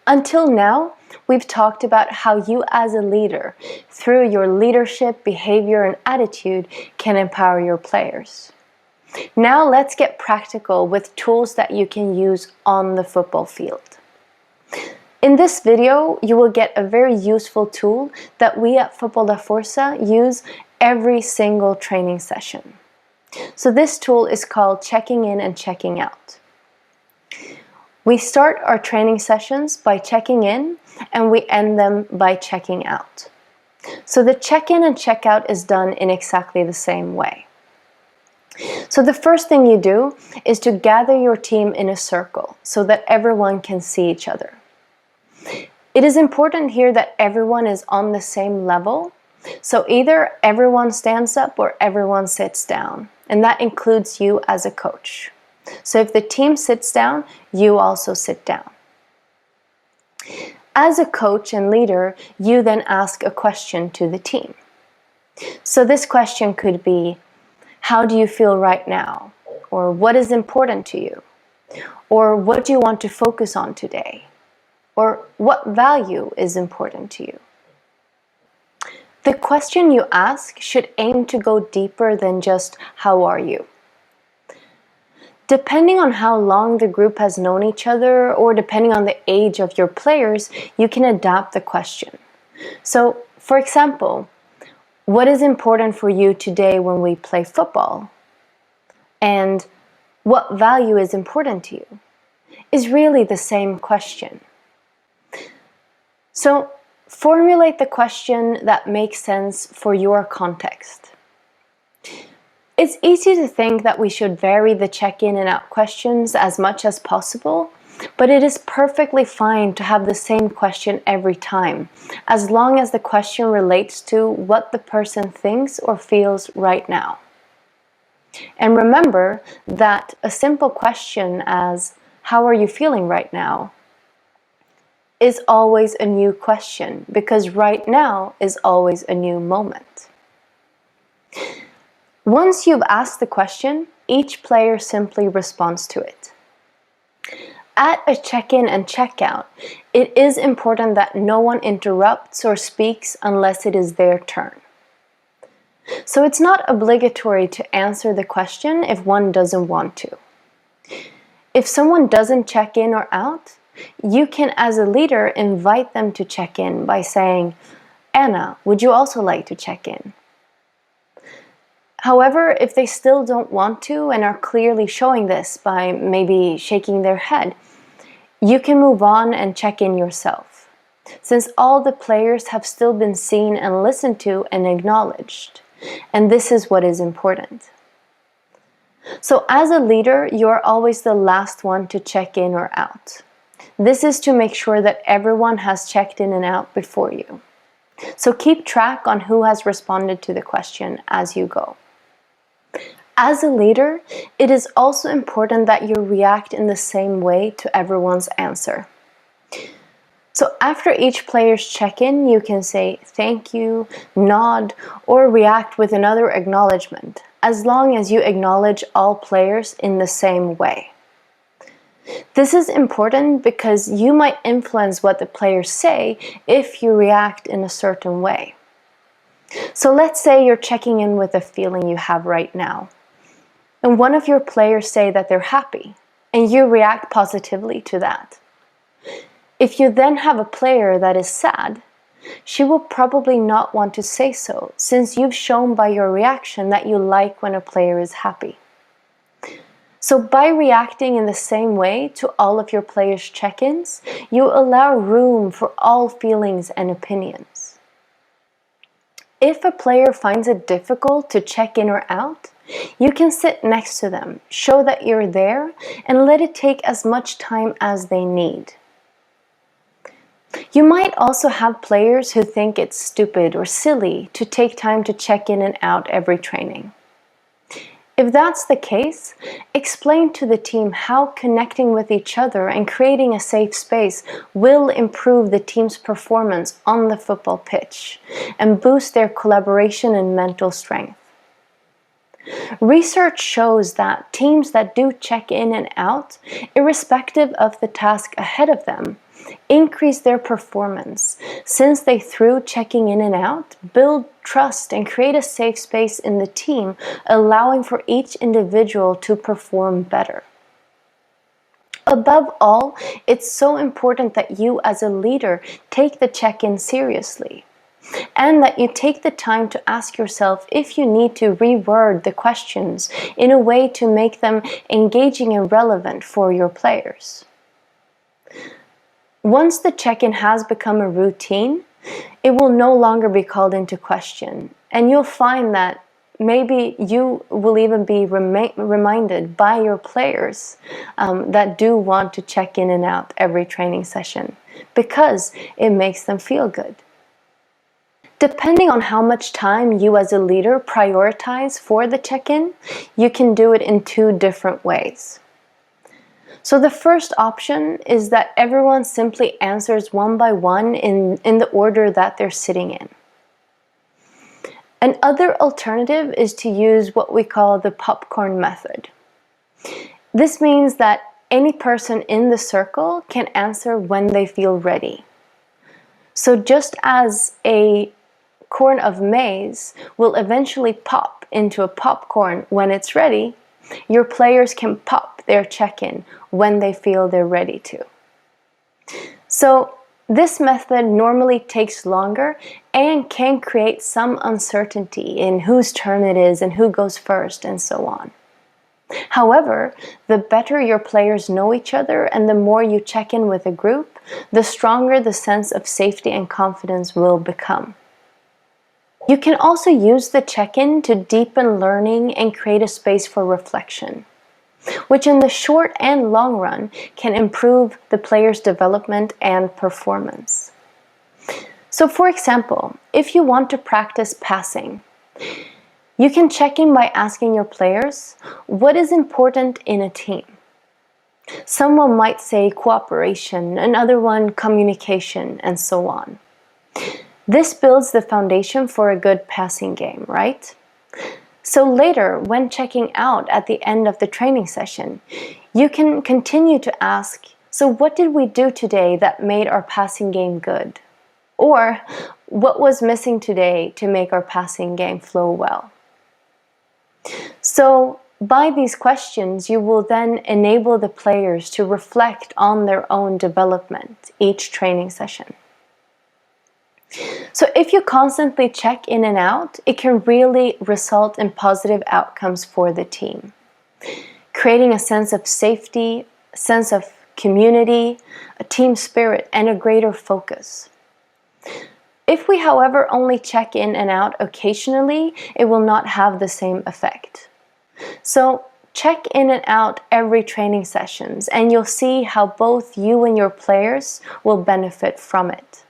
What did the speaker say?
Until now, we've talked about how you as a leader, through your leadership, behavior, and attitude, can empower your players. Now let's get practical with tools that you can use on the football field. In this video, you will get a very useful tool that we at Força use every single training session. So this tool is called checking in and checking out. We start our training sessions by checking in and we end them by checking out. So the check-in and check-out is done in exactly the same way. So the first thing you do is to gather your team in a circle so that everyone can see each other. It is important here that everyone is on the same level, so either everyone stands up or everyone sits down, and that includes you as a coach. So if the team sits down, you also sit down. As a coach and leader, you then ask a question to the team. So this question could be, how do you feel right now? Or what is important to you? Or what do you want to focus on today? Or what value is important to you? The question you ask should aim to go deeper than just, how are you? Depending on how long the group has known each other, or depending on the age of your players, you can adapt the question. So, for example, what is important for you today when we play football? And what value is important to you? Is really the same question. So, formulate the question that makes sense for your context. It's easy to think that we should vary the check-in and out questions as much as possible, but it is perfectly fine to have the same question every time, as long as the question relates to what the person thinks or feels right now. And remember that a simple question as, how are you feeling right now? Is always a new question, because right now is always a new moment. Once you've asked the question, each player simply responds to it. At a check-in and check-out, it is important that no one interrupts or speaks unless it is their turn. So it's not obligatory to answer the question if one doesn't want to. If someone doesn't check in or out, you can, as a leader, invite them to check in by saying, Anna, would you also like to check in? However, if they still don't want to and are clearly showing this by maybe shaking their head, you can move on and check in yourself, since all the players have still been seen and listened to and acknowledged, and this is what is important. So as a leader, you are always the last one to check in or out. This is to make sure that everyone has checked in and out before you. So keep track on who has responded to the question as you go. As a leader, it is also important that you react in the same way to everyone's answer. So after each player's check-in, you can say thank you, nod, or react with another acknowledgement, as long as you acknowledge all players in the same way. This is important because you might influence what the players say if you react in a certain way. So let's say you're checking in with a feeling you have right now, and one of your players say that they're happy, and you react positively to that. If you then have a player that is sad, she will probably not want to say so, since you've shown by your reaction that you like when a player is happy. So by reacting in the same way to all of your players' check-ins, you allow room for all feelings and opinions. If a player finds it difficult to check in or out, you can sit next to them, show that you're there, and let it take as much time as they need. You might also have players who think it's stupid or silly to take time to check in and out every training. If that's the case, explain to the team how connecting with each other and creating a safe space will improve the team's performance on the football pitch and boost their collaboration and mental strength. Research shows that teams that do check in and out, irrespective of the task ahead of them, increase their performance, since they, through checking in and out, build trust and create a safe space in the team, allowing for each individual to perform better. Above all, it's so important that you as a leader take the check-in seriously, and that you take the time to ask yourself if you need to reword the questions in a way to make them engaging and relevant for your players. Once the check-in has become a routine, it will no longer be called into question, and you'll find that maybe you will even be reminded by your players that do want to check in and out every training session, because it makes them feel good. Depending on how much time you as a leader prioritize for the check-in, you can do it in two different ways. So the first option is that everyone simply answers one by one in the order that they're sitting in. Another alternative is to use what we call the popcorn method. This means that any person in the circle can answer when they feel ready. So just as a corn of maize will eventually pop into a popcorn when it's ready, your players can pop their check-in when they feel they're ready to. So this method normally takes longer and can create some uncertainty in whose turn it is and who goes first and so on. However, the better your players know each other and the more you check in with a group, the stronger the sense of safety and confidence will become. You can also use the check-in to deepen learning and create a space for reflection, which in the short and long run can improve the player's development and performance. So for example, if you want to practice passing, you can check in by asking your players, what is important in a team? Someone might say cooperation, another one communication, and so on. This builds the foundation for a good passing game, right? So later, when checking out at the end of the training session, you can continue to ask, so what did we do today that made our passing game good? Or what was missing today to make our passing game flow well? So by these questions, you will then enable the players to reflect on their own development each training session. So if you constantly check in and out, it can really result in positive outcomes for the team, creating a sense of safety, a sense of community, a team spirit, and a greater focus. If we, however, only check in and out occasionally, it will not have the same effect. So check in and out every training sessions, and you'll see how both you and your players will benefit from it.